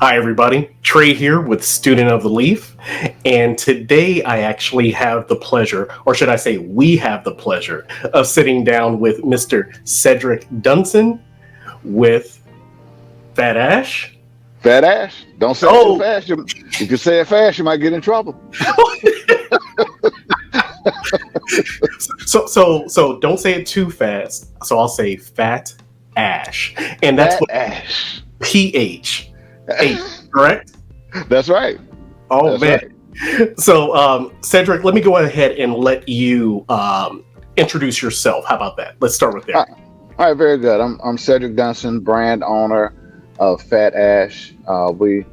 Hi, everybody. Trey here with Student of the Leaf. And today I actually have the pleasure, or should I say, we have the pleasure of sitting down with Mr. Cedric Dunson with Fat Ash. Fat Ash. Don't say it too Oh, fast. If you say it fast, you might get in trouble. so don't say it too fast. So I'll say Fat Ash. And that's Fat what Ash. PH, correct? That's right. Oh, That's man. right. So, Cedric, let me go ahead and let you introduce yourself. How about that? Let's start with that. All right, very good. I'm Cedric Dunson, brand owner of Fat Ash. We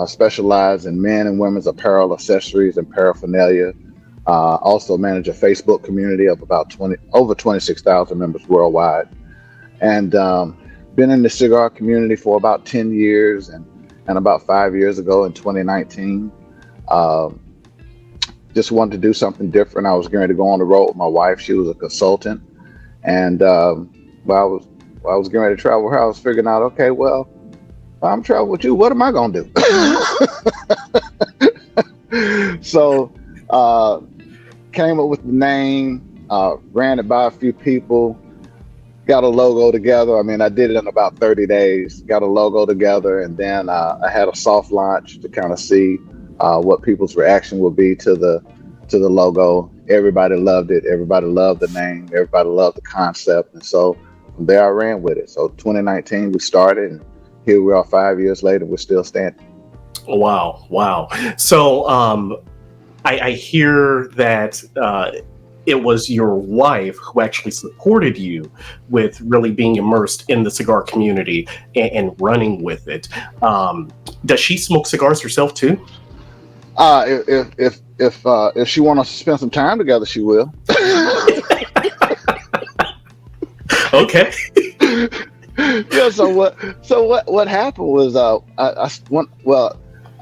specialize in men and women's apparel, accessories, and paraphernalia. Also manage a Facebook community of about over 26,000 members worldwide, and been in the cigar community for about 10 years, and about 5 years ago in 2019, just wanted to do something different. I was going to go on the road with my wife. She was a consultant, and while I was getting ready to travel with her, I was figuring out, okay, well, if I'm traveling with you, what am I going to do? So came up with the name, ran it by a few people, got a logo together. I mean, I did it in about 30 days, got a logo together, and then I had a soft launch to kind of see what people's reaction would be to the logo. Everybody loved it. Everybody loved the name. Everybody loved the concept. And so from there I ran with it. So 2019 we started, and here we are 5 years later, we're still standing. Wow. So I hear that it was your wife who actually supported you with really being immersed in the cigar community and running with it. Does she smoke cigars herself too? If she wants to spend some time together, she will. Okay. Yeah. So what happened was I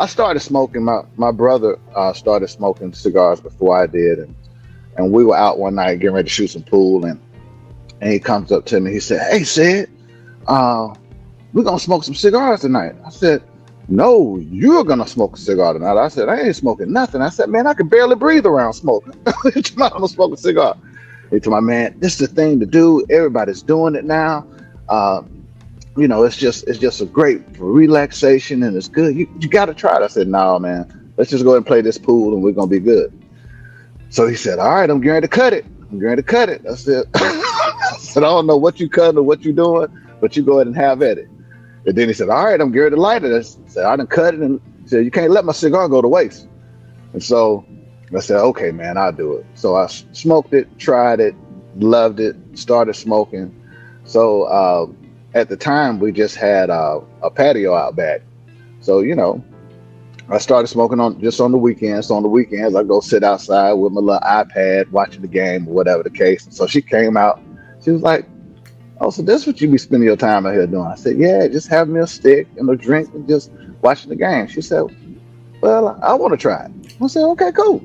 started smoking. My brother started smoking cigars before I did, and we were out one night getting ready to shoot some pool, and he comes up to me. He said, "Hey, Sid, we're gonna smoke some cigars tonight." I said, "No, you're gonna smoke a cigar tonight." I said, "I ain't smoking nothing." I said, "Man, I can barely breathe around smoking." I'm gonna smoke a cigar. He told my man, "This is the thing to do. Everybody's doing it now. It's just a great for relaxation, and it's good. You got to try it." I said, "No, man, let's just go ahead and play this pool, and we're gonna be good." So he said, "All right, I'm going to cut it. I said, I said, "I don't know what you cutting or what you doing, but you go ahead and have at it." And then he said, "All right, I'm going to light it." I said, "I done cut it," and he said, "You can't let my cigar go to waste." And so I said, "Okay, man, I'll do it." So I smoked it, tried it, loved it, started smoking. So at the time, we just had a patio out back. So, I started smoking on the weekends. So on the weekends, I go sit outside with my little iPad, watching the game or whatever the case. And so she came out. She was like, "Oh, so this is what you be spending your time out here doing?" I said, "Yeah, just having me a stick and a drink and just watching the game." She said, "Well, I want to try it." I said, "Okay, cool."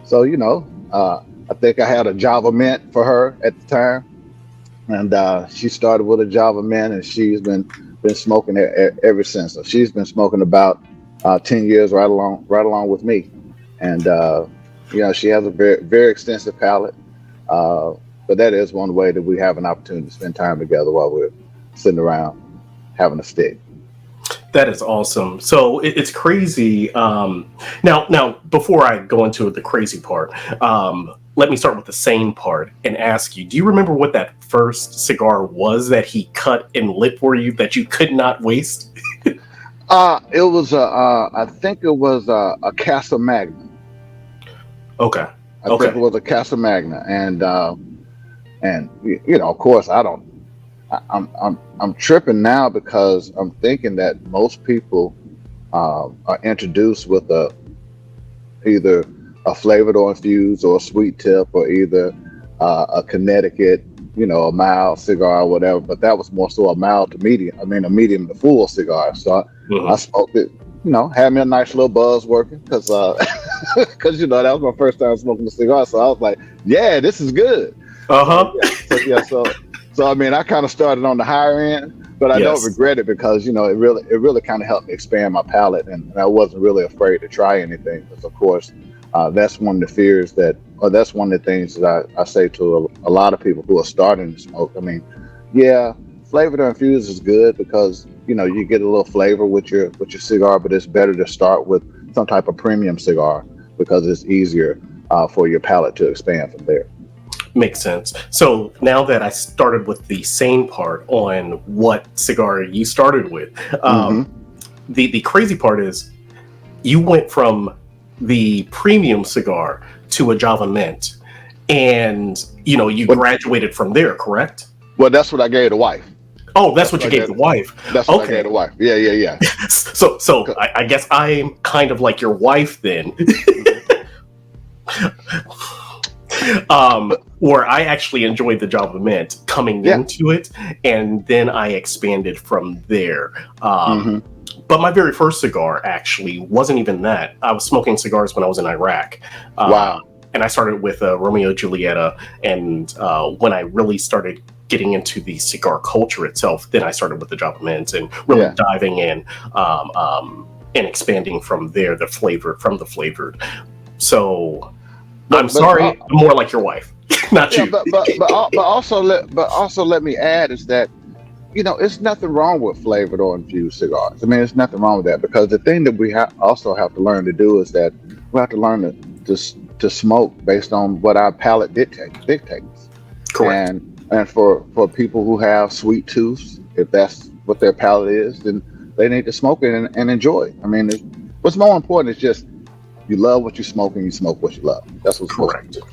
So, I think I had a Java Mint for her at the time. And she started with a Java Mint, and she's been smoking it ever since. So she's been smoking about 10 years right along with me. And, she has a very, very extensive palate. But that is one way that we have an opportunity to spend time together while we're sitting around having a stick. That is awesome. So it's crazy. Now, before I go into the crazy part, let me start with the same part and ask you, do you remember what that first cigar was that he cut and lit for you that you could not waste? It was I think it was a Casa Magna. Okay. I think it was a Casa Magna, and of course, I'm tripping now because I'm thinking that most people are introduced with either a flavored or infused or a sweet tip, or either a Connecticut, a mild cigar or whatever. But that was more so a mild to medium. I mean, a medium to full cigar. So I smoked it. Had me a nice little buzz working because that was my first time smoking a cigar. So I was like, "Yeah, this is good." Uh-huh. So I mean, I kind of started on the higher end, but I don't Yes. regret it because it really kind of helped me expand my palate, and I wasn't really afraid to try anything. Because of course, that's one of the fears or that's one of the things that I say to a lot of people who are starting to smoke. I mean, yeah, flavored or infused is good because you get a little flavor with your cigar, but it's better to start with some type of premium cigar because it's easier for your palate to expand from there. Makes sense. So now that I started with the sane part on what cigar you started with, Hmm. the crazy part is you went from the premium cigar to a Java Mint, and you Well, graduated from there, correct? well, that's what I gave the wife. Oh, that's That's what what you I gave the gave. wife. That's what I gave Okay. the wife. Yeah, yeah, yeah. So I guess I'm kind of like your wife then. Mhm. Where I actually enjoyed the Java Mint coming Yeah. into it, and then I expanded from there. Hmm. But my very first cigar actually wasn't even that. I was smoking cigars when I was in Iraq. Uh, Wow. and I started with Romeo Julieta. And when I really started getting into the cigar culture itself, then I started with the Java Mint and really Yeah. diving in and expanding from there, the flavor from the flavored. So I'm But sorry, I'm more like your wife, not yeah, you. but also let me add is that it's nothing wrong with flavored or infused cigars. I mean, it's nothing wrong with that because the thing that we also have to learn to do is that we have to learn to smoke based on what our palate dictates. Correct. And for people who have sweet tooths, if that's what their palate is, then they need to smoke it and enjoy it. I mean, what's more important is just you love what you smoke and you smoke what you love. That's what's most Correct. important.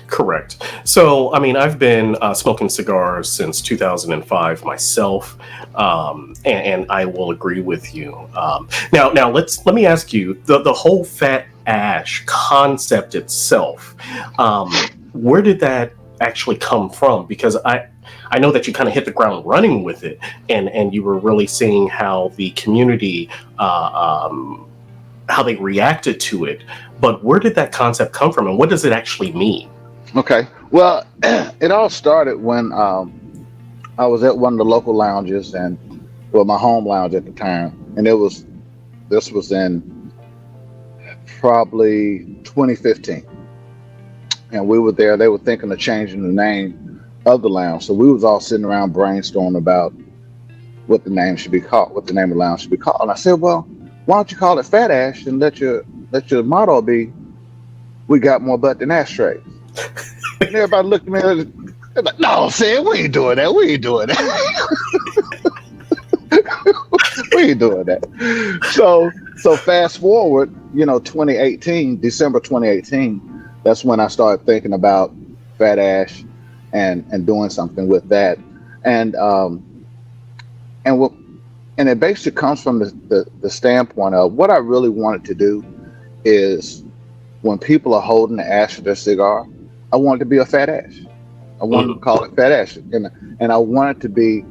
Correct. So, I mean, I've been smoking cigars since 2005 myself, and I will agree with you. Now let me ask you the whole fat ash concept itself. Where did that actually come from? Because I know that you kind of hit the ground running with it, and you were really seeing how the community. How they reacted to it, but where did that concept come from, and what does it actually mean? Okay. Well, it all started when I was at one of the local lounges and well, my home lounge at the time, and this was in probably 2015, and we were there. They were thinking of changing the name of the lounge, so we was all sitting around brainstorming about what the name should be called, what the name of the lounge should be called. And I said, well, why don't you call it Fat Ash and let your motto be "We got more butt than ashtrays." And everybody looked at me they're like, no, Sam, we ain't doing that. We ain't doing that. We ain't doing that. So fast forward, 2018, December 2018, that's when I started thinking about Fat Ash and doing something with that. And and what and it basically comes from the standpoint of what I really wanted to do is when people are holding the ash of their cigar, I want it to be a fat ash. I wanted to Mhm. call it fat ash, and I want it to be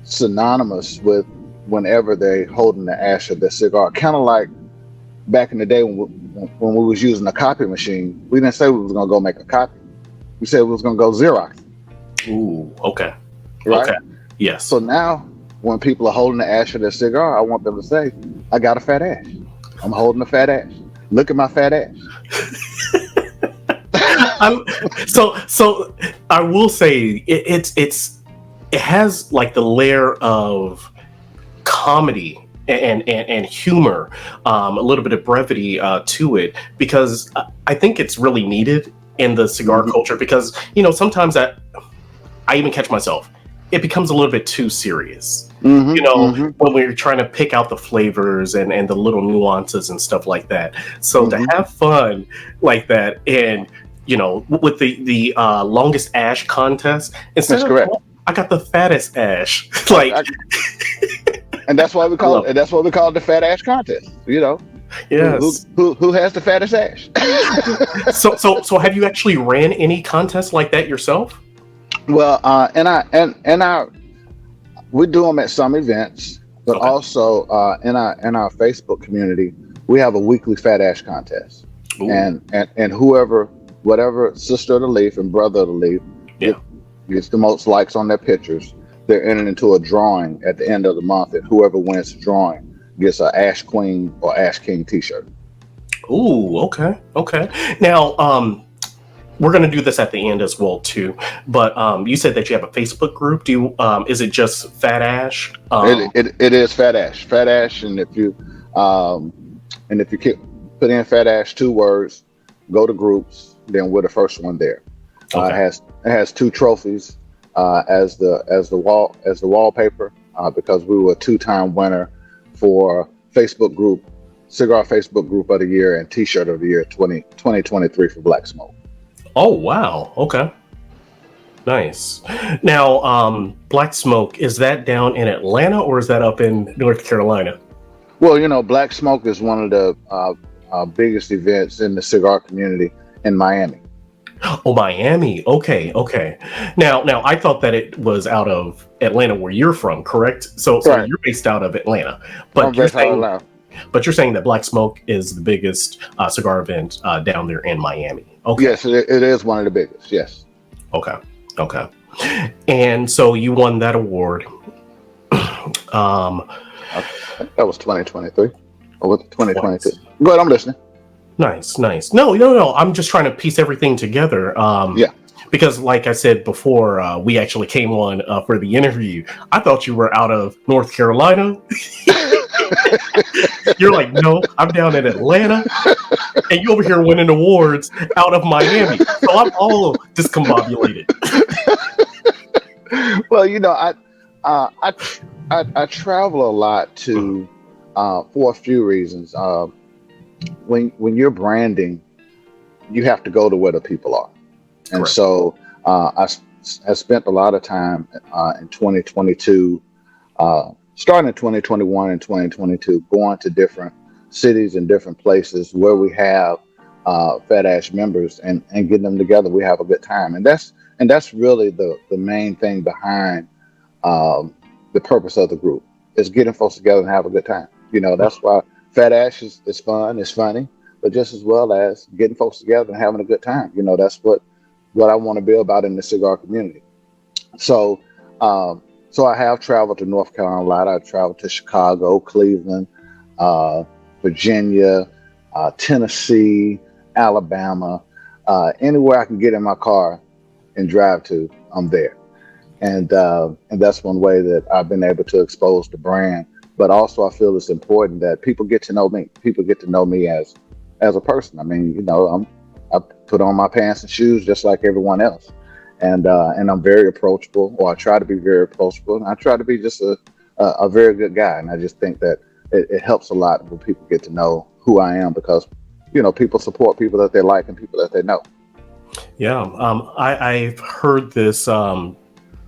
synonymous with whenever they holding the ash of their cigar. Kind of like back in the day when we was using a copy machine, we didn't say we was gonna go make a copy. We said we was gonna go Xerox, Ooh, okay. right? Okay. Yes. So now when people are holding the ash of their cigar, I want them to say, "I got a fat ash. I'm holding a fat ash. Look at my fat ash." I'm, so I will say it has like the layer of comedy and humor, a little bit of brevity to it, because I think it's really needed in the cigar Hmm. culture, because sometimes I even catch myself. It becomes a little bit too serious. Hmm. Hmm. When we're trying to pick out the flavors and the little nuances and stuff like that. So to Hmm. have fun like that, and with the longest ash contest, instead That's of, correct. "Oh, I got the fattest ash," I, like I, and that's why we I call love it. That's why we call it the fat ash contest. it. Yes. Who has the fattest ash? So have you actually ran any contests like that yourself? Well, and I we do them at some events, but Okay. also in our Facebook community, we have a weekly fat ash contest, Ooh. and whatever sister of the leaf and brother of the leaf Yeah. get, gets the most likes on their pictures, they're entered into a drawing at the end of the month, and whoever wins the drawing gets a Ash Queen or Ash King T-shirt. Ooh, okay, okay. Now, we're going to do this at the end as well too. But you said that you have a Facebook group. Do you? Is it just Phat Ash? It is Phat Ash, Phat Ash, and if you put in Phat Ash 2 words, go to groups, then we're the first one there. Okay. It has 2 trophies as the wallpaper because we were a 2-time winner for Cigar Facebook Group of the Year and T-shirt of the Year 2023 for Black Smoke. Oh wow. Okay. Nice. Now, Black Smoke, is that down in Atlanta or is that up in North Carolina? Well, Black Smoke is one of the biggest events in the cigar community in Miami. Oh, Miami. Okay, okay. Now, I thought that it was out of Atlanta, where you're from, correct? So Right. you're based out of Atlanta, I'm but based out of Atlanta. you're saying that Black Smoke is the biggest cigar event down there in Miami. Okay. Yes, it is one of the biggest. Yes. Okay. Okay. And so you won that award. I think that was 2023 or was it 2022? Twice. Go ahead, I'm listening. Nice. No. I'm just trying to piece everything together. Yeah. Because, like I said before, we actually came on for the interview. I thought you were out of North Carolina. You're like, no, I'm down in Atlanta, and you over here winning awards out of Miami. So I'm all discombobulated. Well, I travel a lot to for a few reasons. When you're branding, you have to go to where the people are, and Correct. so I spent a lot of time in 2022, starting in 2021 and 2022, going to different cities and different places where we have Phat Ash members and getting them together. We have a good time, and that's really the main thing behind the purpose of the group is getting folks together and have a good time. That's why Phat Ash is fun, it's funny, but just as well as getting folks together and having a good time. That's what I want to be about in the cigar community. So I have traveled to North Carolina a lot. I've traveled to Chicago, Cleveland, Virginia, Tennessee, Alabama, anywhere I can get in my car and drive to, I'm there. And that's one way that I've been able to expose the brand. But also I feel it's important that people get to know me. People get to know me as a person. I mean, I put on my pants and shoes just like everyone else. And I'm very approachable, or I try to be very approachable. And I try to be just a very good guy. And I just think that it helps a lot when people get to know who I am because, people support people that they like and people that they know. Yeah, I've heard this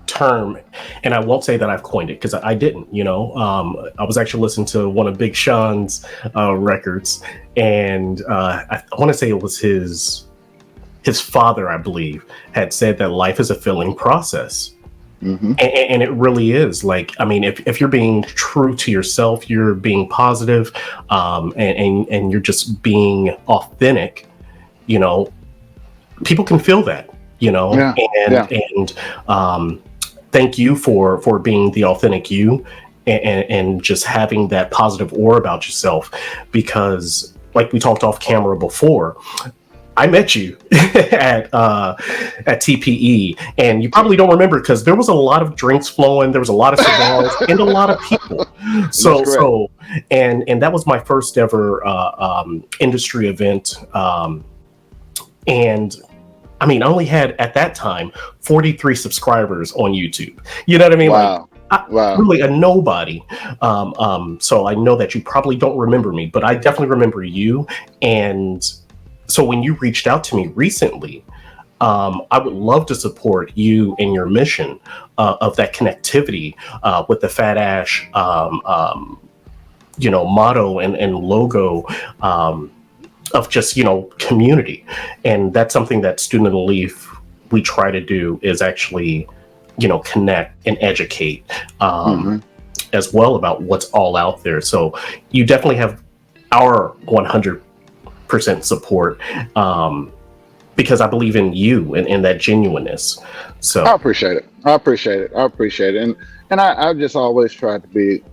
term, and I won't say that I've coined it because I didn't. I was actually listening to one of Big Sean's records, and I want to say it was his father, I believe, had said that life is a filling process. Mm-hmm. And it really is. Like, I mean, if you're being true to yourself, you're being positive, and you're just being authentic, people can feel that, Yeah. and thank you for being the authentic you and just having that positive aura about yourself, because like we talked off camera before, I met you at TPE, and you probably don't remember because there was a lot of drinks flowing, there was a lot of cigars, and a lot of people. So and that was my first ever industry event, and I mean, I only had at that time 43 subscribers on YouTube. You know what I mean? Wow. Wow. Really a nobody. So I know that you probably don't remember me, but I definitely remember you. And so when you reached out to me recently, I would love to support you in your mission of that connectivity with the Phat Ash, motto and logo of just, community. And that's something that Student of the Leaf, we try to do, is actually, connect and educate as well about what's all out there. So you definitely have our 100% support, because I believe in you and that genuineness. I So appreciate it. I appreciate it. I appreciate it. And I just always try to be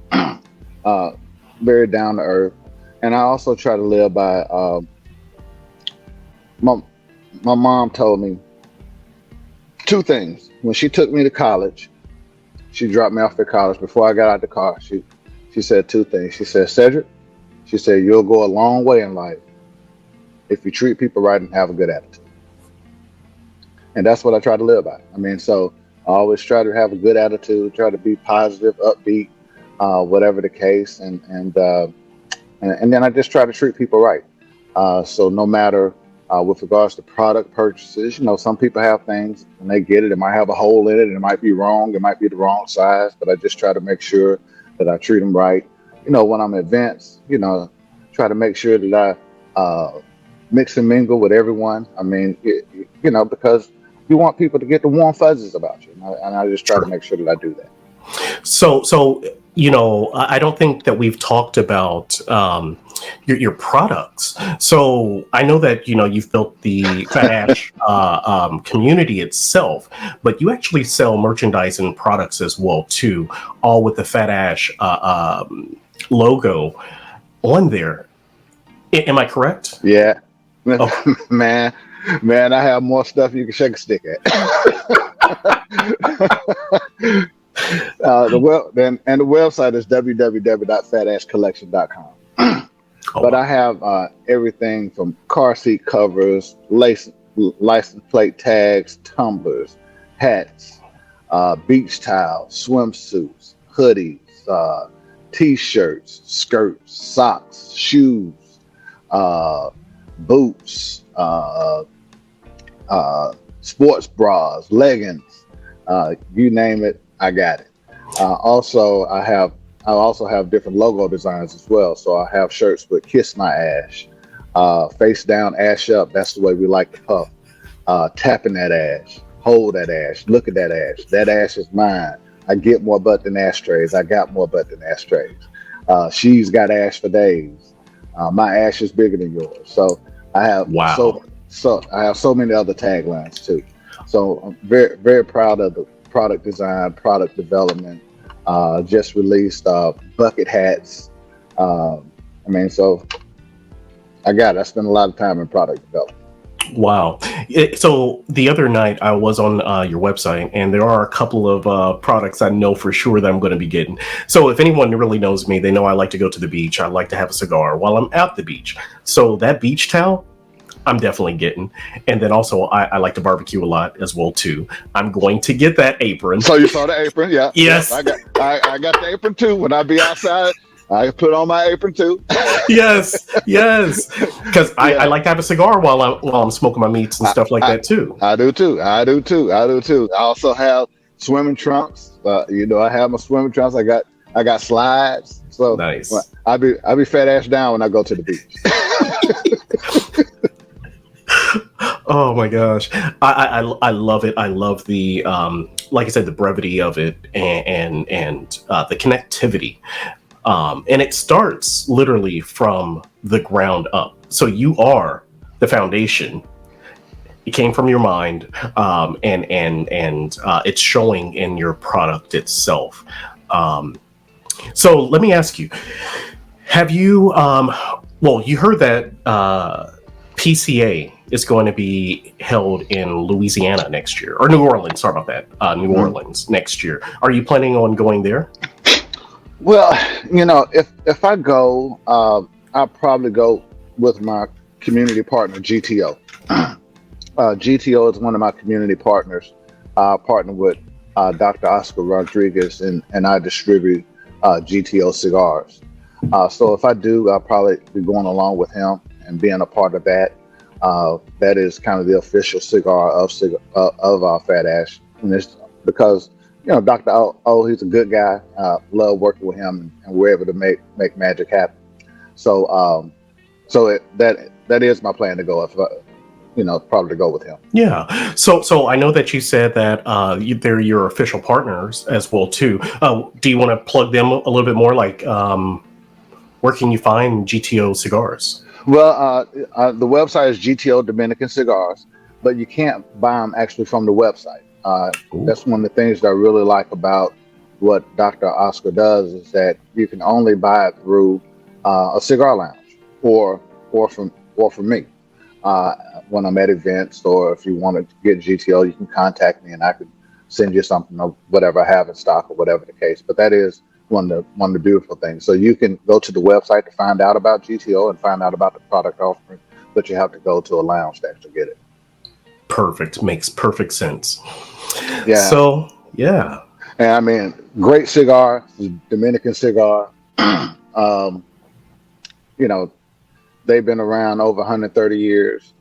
uh, very down to earth. And I also try to live by my my mom told me two things. When she took me to college, she dropped me off at college. Before I got out the car, she said two things. She said, Cedric, she said, you'll go a long way in life if you treat people right and have a good attitude. And that's what I try to live by. I mean, so I always try to have a good attitude, try to be positive, upbeat, whatever the case, and then I just try to treat people right. So no matter with regards to product purchases, some people have things and they get it. It might have a hole in it, and it might be wrong. It might be the wrong size, but I just try to make sure that I treat them right. When I'm at events, try to make sure that I mix and mingle with everyone. I mean, because you want people to get the warm fuzzies about you, and I just try to make sure that I do that. so I don't think that we've talked about your products. So I know that you've built the Fat Ash community itself, but you actually sell merchandise and products as well too, all with the Fat Ash logo on there. Am I correct? Yeah, Oh, man, I have more stuff you can shake a stick at. The website is www.fatashcollection.com. oh But I wow. have everything from car seat covers, license plate tags, tumblers, hats, beach towels, swimsuits, hoodies, t-shirts, skirts, socks, shoes, uh, boots, sports bras, leggings, you name it, I got it. I also have different logo designs as well. So I have shirts with "Kiss My Ash," face down, ash up. That's the way we like to puff. Tapping that ash, hold that ash, look at that ash. That ash is mine. I get more butt than ashtrays. I got more butt than ashtrays. She's got ash for days. My ash is bigger than yours. So I have Wow. I have so many other taglines too. So I'm very very proud of the product design, product development. Just released bucket hats. So I spend a lot of time in product development. Wow. So the other night I was on your website, and there are a couple of products I know for sure that I'm going to be getting. So if anyone really knows me, they know I like to go to the beach. I like to have a cigar while I'm at the beach. So that beach towel, I'm definitely getting. And then also I like to barbecue a lot as well too. I'm going to get that apron. So you saw the apron, yeah, yeah. Yes. I got the apron too. When I be outside, I put on my apron too. Yes. Because I Yeah, like to have a cigar while I'm smoking my meats and I, stuff like I that too. I do too. I do too. I do too. I also have swimming trunks. I have my swimming trunks. I got slides. So well, Nice. I be fat ass down when I go to the beach. Oh my gosh, I love it. I love the like I said, the brevity of it, and the connectivity. And it starts literally from the ground up. So you are the foundation. It came from your mind, and it's showing in your product itself. Um, so let me ask you: have you? Well, you heard that PCA is going to be held in Louisiana next year, or New Orleans. Sorry about that. New Mhm. Orleans next year. Are you planning on going there? Well, if I go, I'll probably go with my community partner GTO. GTO is one of my community partners. I partner with Dr. Oscar Rodriguez, and I distribute GTO cigars. So if I do, I'll probably be going along with him and being a part of that. That is kind of the official cigar of Fat Ash, and it's because Dr. He's a good guy. Love working with him, and we're able to make magic happen. So that is my plan to go. If probably to go with him. Yeah. So I know that you said that they're your official partners as well too. Do you want to plug them a little bit more? Like, where can you find GTO cigars? Well, the website is GTO Dominican Cigars. but you can't buy them actually from the website. Ooh, That's one of the things that I really like about what Dr. Oscar does is that you can only buy it through a cigar lounge or from me uh, when I'm at events, or if you want to get GTO, you can contact me and I could send you something or whatever I have in stock or whatever the case. But that is one of the beautiful things. So you can go to the website to find out about GTO and find out about the product offering, but you have to go to a lounge to actually get it. perfect. Makes perfect sense. Yeah, So, yeah. and I mean, great cigar, Dominican cigar. um, you know, they've been around over 130 years.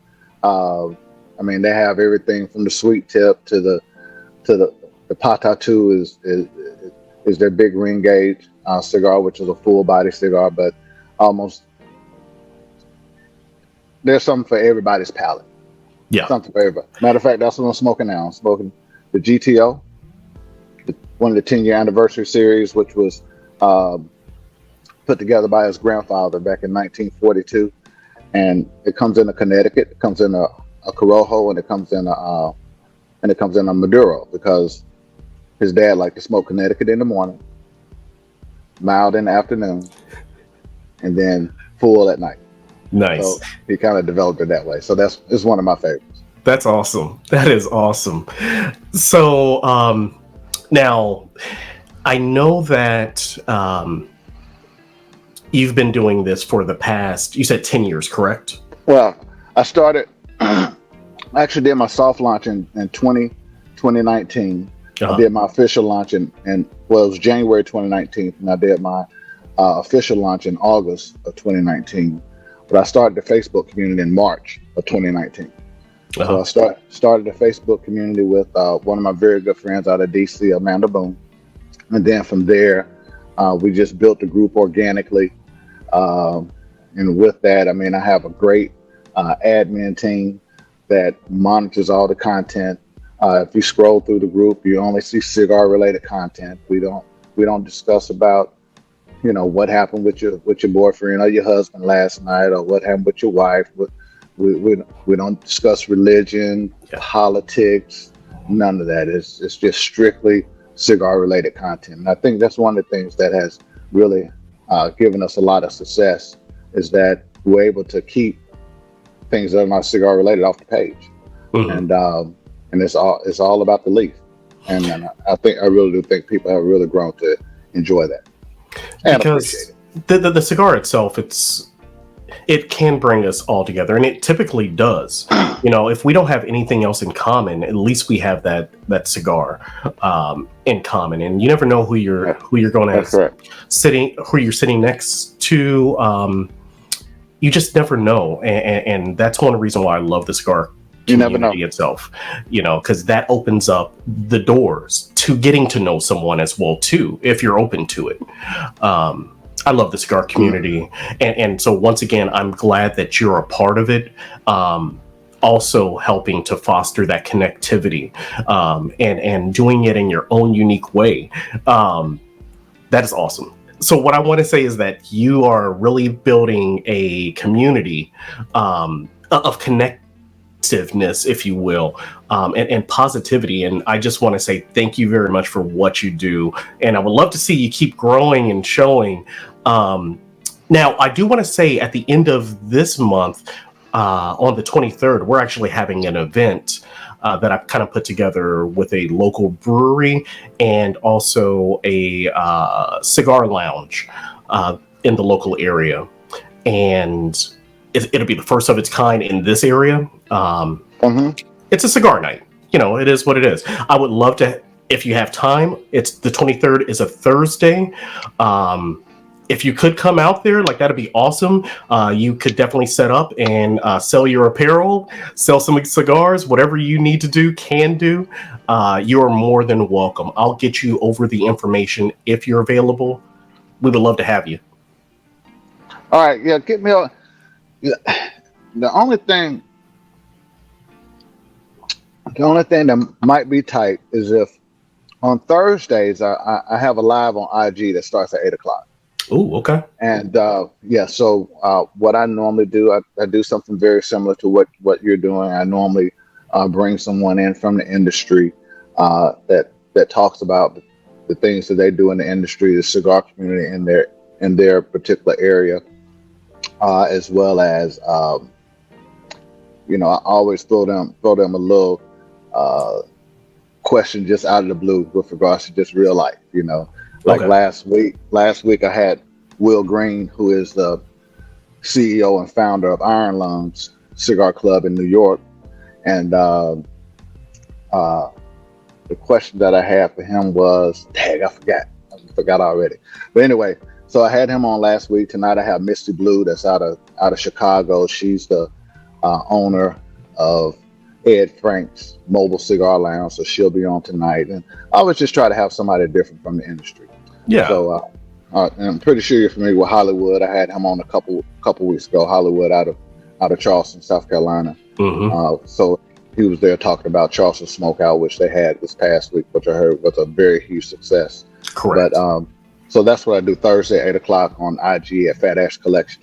Uh, I mean, they have everything from the sweet tip to the Patatu is their big ring gauge cigar, which is a full body cigar, but almost there's something for everybody's palate. Yeah. Something for everybody. Matter of fact, that's what I'm smoking now. I'm smoking the GTO, one of the 10-year anniversary series, which was um, put together by his grandfather back in 1942, and it comes in a Connecticut, it comes in a Corojo, and it comes in a Maduro because his dad liked to smoke Connecticut in the morning, mild in the afternoon, and then full at night. Nice. So he kind of developed it that way. So that's it's one of my favorites. That's awesome. That is awesome. So, now I know that you've been doing this for the past, you said 10 years, correct? Well, I started. I actually did my soft launch in 2019. I Uh-huh. did my official launch well, it was January 2019, and I did my official launch in August of 2019. But I started the Facebook community in March of 2019. So Uh-huh. I started a Facebook community with one of my very good friends out of DC, Amanda Boone, and then from there, we just built the group organically. Um, and with that, I mean, I have a great admin team that monitors all the content. If you scroll through the group, you only see cigar related content. We don't discuss about what happened with your boyfriend or your husband last night, or what happened with your wife. We don't discuss religion, Yeah. politics, none of that. It's just strictly cigar related content. And I think that's one of the things that has really given us a lot of success, is that we're able to keep things that are not cigar related off the page. Mhm. And it's all about the leaf. And I really do think people have really grown to enjoy that and appreciate Because it. the cigar itself, it can bring us all together, and it typically does. If we don't have anything else in common, at least we have that cigar in common. And you never know who you're going That's to correct. who you're sitting next to. You just never know, and that's one reason why I love the cigar You never know. community itself. Because that opens up the doors to getting to know someone as well too, if you're open to it. I love the cigar community, and so once again, I'm glad that you're a part of it. Also helping to foster that connectivity, and doing it in your own unique way. That is awesome. So what I want to say is that you are really building a community of connectiveness, if you will, and positivity. And I just want to say thank you very much for what you do. And I would love to see you keep growing and showing. Um, Now, I do want to say at the end of this month, on the 23rd, we're actually having an event that I've kind of put together with a local brewery and also a cigar lounge in the local area. And it'll be the first of its kind in this area. Hmm. It's a cigar night. It is what it is. I would love to, if you have time, it's the 23rd is a Thursday. If you could come out there, like that'd be awesome. You could definitely set up and sell your apparel, sell some cigars, whatever you need to do, can do. You are more than welcome. I'll get you over the information if you're available. We would love to have you. All right, yeah, get me a. Yeah, The only thing, the only thing that might be tight is if on Thursdays I have a live on IG that starts at 8 o'clock. Ooh, okay. And yeah, so what I normally do, I do something very similar to what you're doing. I normally bring someone in from the industry that talks about the things that they do in the industry, the cigar community in their particular area, as well as I always throw them a little uh, question just out of the blue with regards to just real life. Like Okay. last week I had Will Green, who is the CEO and founder of Iron Lungs Cigar Club in New York, and uh, the question that I had for him was, dang, I forgot already. But anyway, so I had him on last week. Tonight I have Misty Blue, that's out of Chicago. She's the owner of Ed Frank's Mobile Cigar Lounge, so she'll be on tonight. And I always just try to have somebody different from the industry. Yeah. So and I'm pretty sure you're familiar with Hollywood. I had him on a couple weeks ago. Hollywood out of Charleston, South Carolina. Hmm. So he was there talking about Charleston Smokeout, which they had this past week, which I heard was a very huge success. But Correct. so that's what I do Thursday, 8 o'clock on IG at Fat Ash Collection.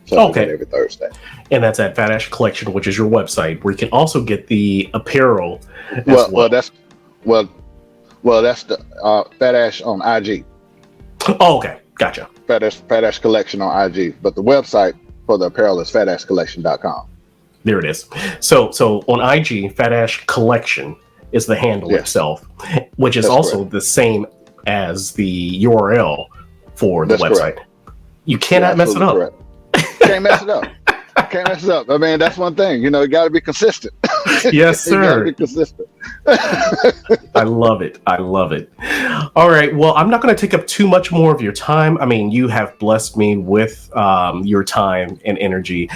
So I do that Okay. every Thursday. And that's at Fat Ash Collection, which is your website, where you can also get the apparel as Well, well. well, that's the Fat Ash on IG. Oh, okay. Gotcha. Fat Ash Collection on IG. But the website for the apparel is fatashcollection.com. There it is. So on IG, Fat Ash Collection is the handle Yes, itself, which is that's also correct. the same as the URL for the That's website. correct. You You're cannot mess it absolutely up. correct. Can't mess it up. Can't mess it up. I mean, that's one thing. You got to be consistent. Yes, You got to be sir. consistent. I love it. I love it. All right. Well, I'm not going to take up too much more of your time. I mean, you have blessed me with your time and energy.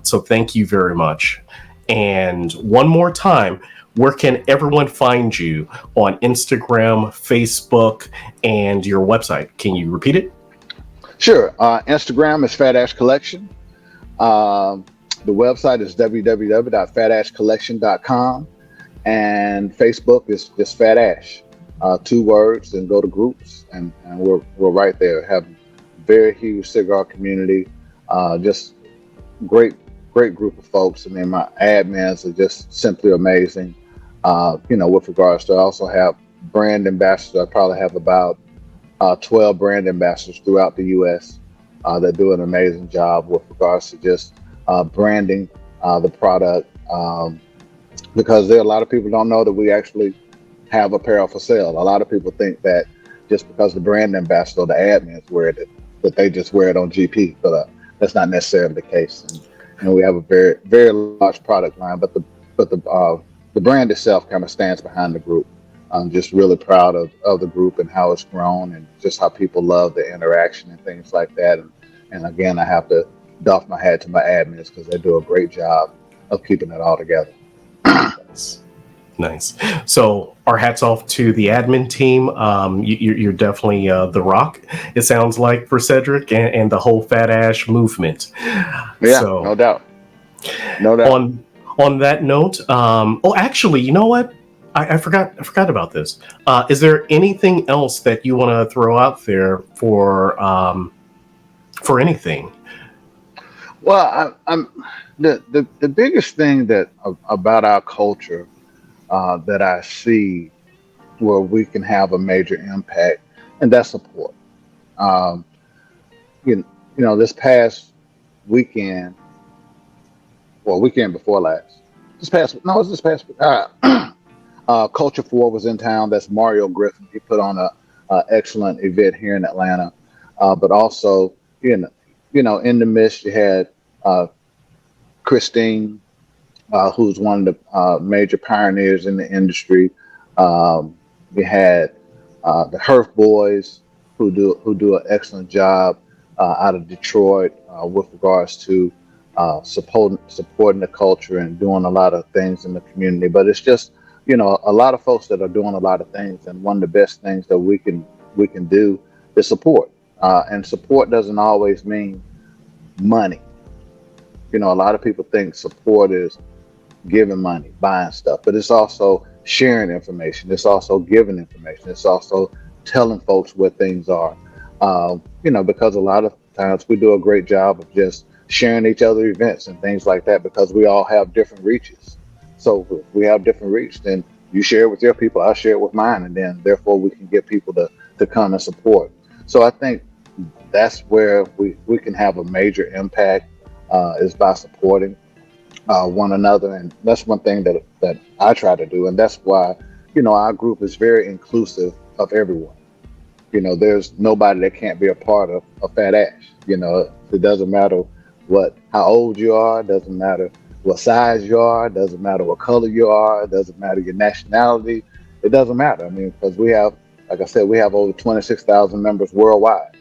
So thank you very much. And one more time, where can everyone find you on Instagram, Facebook, and your website? Can you repeat it? Sure. Instagram is Fat Ash Collection. The website is www.fatashcollection.com. And Facebook is just Fat Ash. 2 words, and go to groups. And we're right there. Have very huge cigar community. Just great group of folks. I mean, my admins are just simply amazing. With regards to, I also have brand ambassadors. I probably have about 12 brand ambassadors throughout the U.S. That do an amazing job with regards to just branding the product. Because there are a lot of people don't know that we actually have apparel for sale. A lot of people think that just because the brand ambassador, or the admins wear it, that they just wear it on GP, but that's not necessarily the case. And we have a very very large product line, but the brand itself kind of stands behind the group. I'm just really proud of the group and how it's grown, and just how people love the interaction and things like that. And again, I have to doff my hat to my admins because they do a great job of keeping it all together. Nice. Nice. So our hats off to the admin team. You're definitely the rock, it sounds like, for Cedric and the whole Fat Ash movement. Yeah, no So doubt. No doubt. on that note, oh, actually, you know what? I forgot about this. Is there anything else that you want to throw out there for anything? Well, I'm the biggest thing that about our culture that I see where we can have a major impact, and that's support. Um, this past weekend, well, weekend before last, this past no, it was this past. Culture 4 was in town. That's Mario Griffin. He put on a excellent event here in Atlanta, but also in the midst you had Christine, who's one of the major pioneers in the industry. We had the Herf Boys, who do an excellent job out of Detroit with regards to supporting the culture and doing a lot of things in the community. But it's just a lot of folks that are doing a lot of things, and one of the best things that we can do is support. And support doesn't always mean money. A lot of people think support is giving money, buying stuff, but it's also sharing information. It's also giving information. It's also telling folks where things are. Because a lot of times we do a great job of just sharing each other events and things like that, because we all have different reaches. So if we have different reach, then you share it with your people, I share it with mine, and then therefore we can get people to come and support. So I think that's where we can have a major impact, is by supporting one another, and that's one thing that I try to do, and that's why our group is very inclusive of everyone. There's nobody that can't be a part of a Fat Ash. It doesn't matter how old you are, it doesn't matter what size you are, it doesn't matter what color you are, it doesn't matter your nationality, it doesn't matter. I mean, because we have, like I said, we have over 26,000 members worldwide.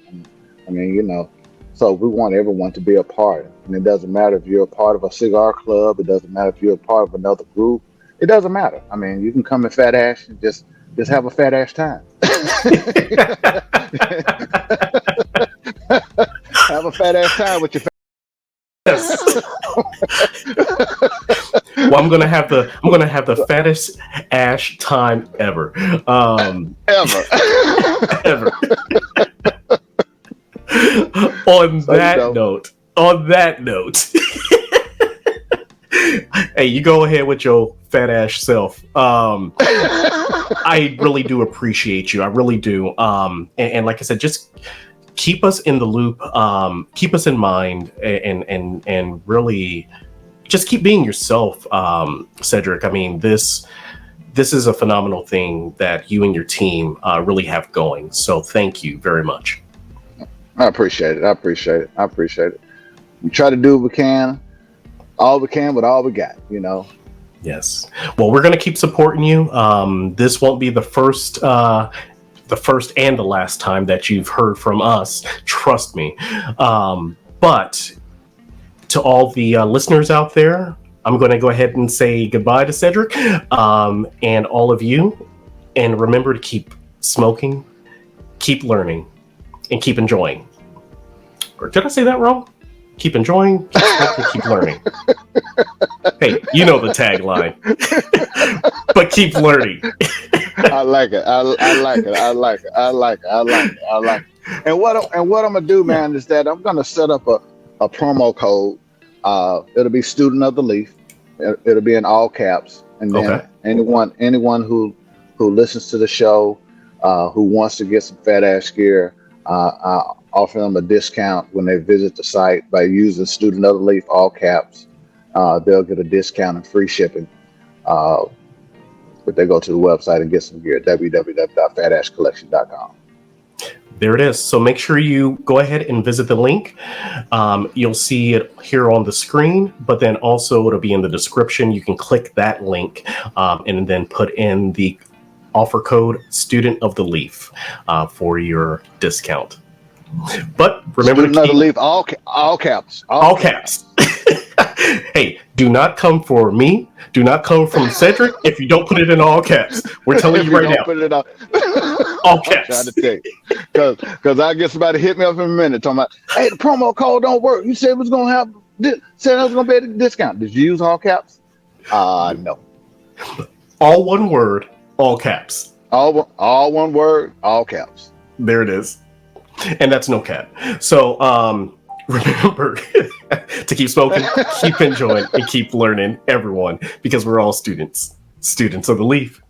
I mean, so we want everyone to be a part. And it doesn't matter if you're a part of a cigar club, it doesn't matter if you're a part of another group. It doesn't matter. I mean, you can come in Fat Ash and just have a Fat Ash time. Have a Fat Ash time with your Yes. Well, I'm gonna have the fattest ash time ever. ever. Ever. On that note, hey, you go ahead with your fat ash self. I really do appreciate you. I really do. And like I said, just keep us in the loop. Keep us in mind, and really just keep being yourself, Cedric. I mean, this is a phenomenal thing that you and your team really have going. So thank you very much. I appreciate it. We try to do what we can, all we can with all we got, Yes. Well, we're going to keep supporting you. This won't be the first and the last time that you've heard from us. Trust me. But to all the listeners out there, I'm going to go ahead and say goodbye to Cedric, and all of you. And remember to keep smoking, keep learning, and keep enjoying. Or did I say that wrong? Keep enjoying, keep smoking, keep learning. Hey, you know the tagline. But keep learning. I like it. I like it. And what I'm gonna do, man, is that I'm gonna set up a promo code. It'll be Student of the Leaf. It'll be in all caps. And then anyone who listens to the show, who wants to get some Fat Ash gear, I offer them a discount when they visit the site by using Student of the Leaf, all caps. They'll get a discount and free shipping. But they go to the website and get some gear at www.fatashcollection.com. There it is. So make sure you go ahead and visit the link. You'll see it here on the screen, but then also it'll be in the description. You can click that link and then put in the offer code Student of the Leaf for your discount. But remember Student of the Leaf, all caps. All caps. Hey, do not come for me. Do not come from Cedric if you don't put it in all caps. We're telling you right now. Put it in all caps. I'm trying to tell you. Because I get somebody hit me up in a minute talking about, hey, the promo code don't work. You said it was going to have said I was going to be at a discount. Did you use all caps? No. All one word, all caps. All one word, all caps. There it is. And that's no cap. So remember to keep smoking, keep enjoying, and keep learning, everyone, because we're all students of the Leaf.